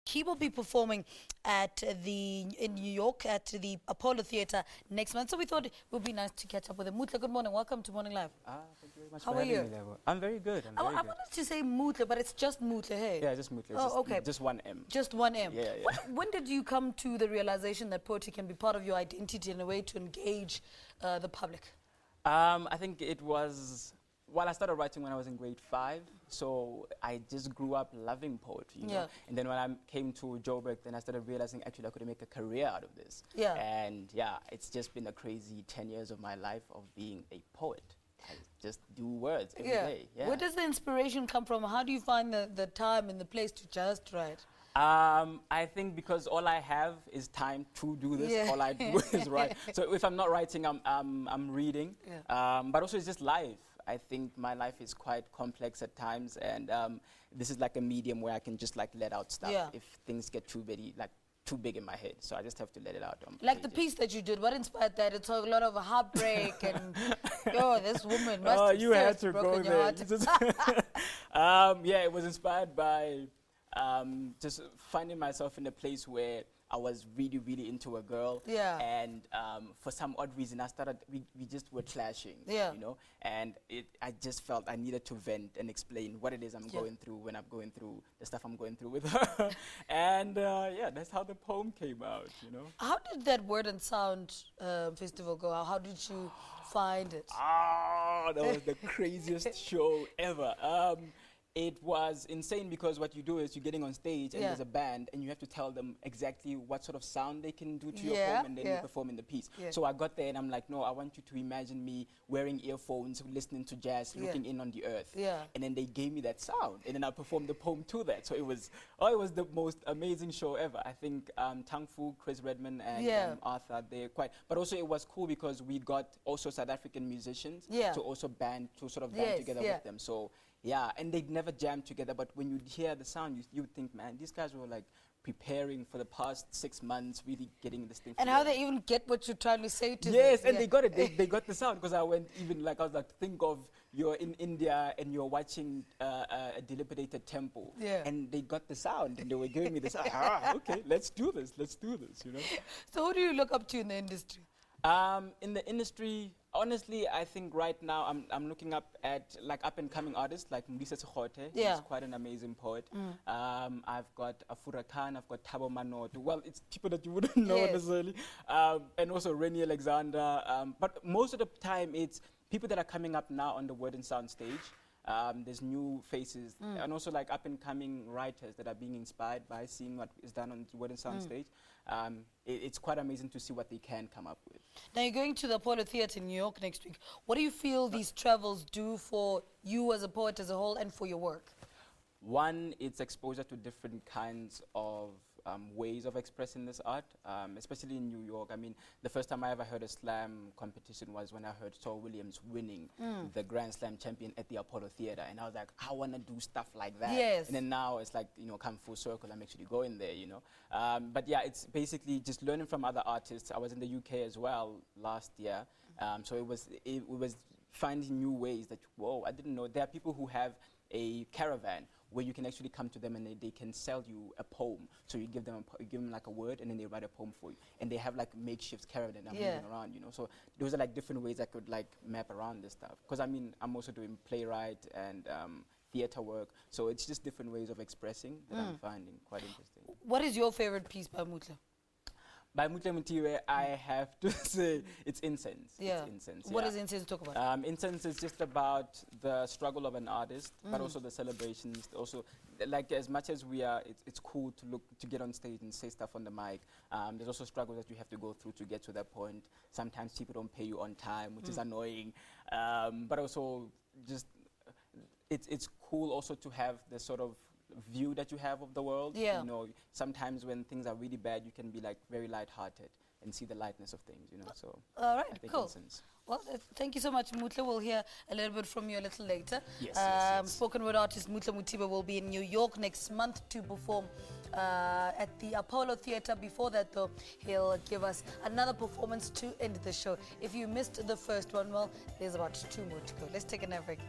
He will be performing in New York at the Apollo Theater next month. So we thought it would be nice to catch up with him. Mutle, good morning. Welcome to Morning Live. Thank you very much How for are having you? me there. I'm very good. I wanted to say Mutle, but it's just Mutle, hey? Yeah, just Mutle. Oh, okay. Just one M. Just one M. Yeah. When did you come to the realization that poetry can be part of your identity in a way to engage the public? I think it was, well, I started writing when I was in grade 5, so I just grew up loving poetry, you know? And then when I came to Joburg, then I started realizing actually I could make a career out of this. Yeah. And yeah, it's just been a crazy 10 years of my life of being a poet. I just do words every day. Yeah. Where does the inspiration come from? How do you find the time and the place to just write? I think because all I have is time to do this, all I do is write. So if I'm not writing, I'm reading. But also it's just life. I think my life is quite complex at times, and this is like a medium where I can just like let out stuff if things get too big in my head. So I just have to let it out. Like the piece that you did, what inspired that? It's a lot of heartbreak and, yo, this woman must have you had to go there. Yeah, it was inspired by just finding myself in a place where I was really, really into a girl. And for some odd reason, we just were clashing, you know? And I just felt I needed to vent and explain what it is I'm going through when I'm going through the stuff I'm going through with her. And yeah, that's how the poem came out, you know? How did that Word and Sound festival go? How did you find it? That was the craziest show ever. It was insane because what you do is you're getting on stage and there's a band and you have to tell them exactly what sort of sound they can do to your poem, and then you perform in the piece. So I got there and I'm like, no, I want you to imagine me wearing earphones, listening to jazz, looking in on the earth. And then they gave me that sound and then I performed the poem to that. So it was the most amazing show ever. I think Tangfu, Chris Redmond and Arthur, they're quite, but also it was cool because we got also South African musicians to also sort of band together with them. So yeah, and they'd never jammed together, but when you hear the sound, you would think, man, these guys were like preparing for the past 6 months, really getting this thing. And how they even get what you're trying to say to them. Yes, and they got it. They got the sound, because I went even like, I was like, think of you're in India and you're watching a dilapidated temple, and they got the sound and they were giving me the sound. Okay, let's do this, you know. So who do you look up to in the industry? In the industry, honestly, I think right now I'm looking up at like up and coming artists like Mlisa Sekgote. He's quite an amazing poet. I've got Afura Khan, I've got Thabo Manoto. Well, it's people that you wouldn't know necessarily. And also Rennie Alexander. But most of the time it's people that are coming up now on the Word and Sound stage. There's new faces and also like up and coming writers that are being inspired by seeing what is done on the Word and Sound stage. It's quite amazing to see what they can come up with. Now you're going to the Apollo Theater in New York next week. What do you feel these travels do for you as a poet as a whole and for your work? One, it's exposure to different kinds of ways of expressing this art, especially in New York. I mean, the first time I ever heard a slam competition was when I heard Saul Williams winning the Grand Slam champion at the Apollo Theater. And I was like, I want to do stuff like that. And then now it's like, you know, come full circle, I'm actually going there, you know. But yeah, it's basically just learning from other artists. I was in the UK as well last year. So it was finding new ways that, whoa, I didn't know. There are people who have a caravan where you can actually come to them and they can sell you a poem. So you give them like a word and then they write a poem for you. And they have like makeshift caravan that are moving around, you know. So those are like different ways I could like map around this stuff. Because I mean, I'm also doing playwright and theater work. So it's just different ways of expressing that I'm finding quite interesting. What is your favorite piece by Mutle? By Mutle Mothibe, I have to say it's Incense. It's Incense. What does Incense talk about? Incense is just about the struggle of an artist, but also the celebrations. Also, like as much as we are, it's cool to get on stage and say stuff on the mic. There's also struggles that you have to go through to get to that point. Sometimes people don't pay you on time, which is annoying. But also, just it's cool also to have the sort of view that you have of the world. You know, sometimes when things are really bad, you can be like very lighthearted and see the lightness of things, you know. So all right, cool. Well, thank you so much, Mutle. We'll hear a little bit from you a little later. Yes. Spoken word artist Mutle Mothibe will be in New York next month to perform at the Apollo Theater. Before that, though, he'll give us another performance to end the show. If you missed the first one, well, there's about 2 more to go. Let's take a break.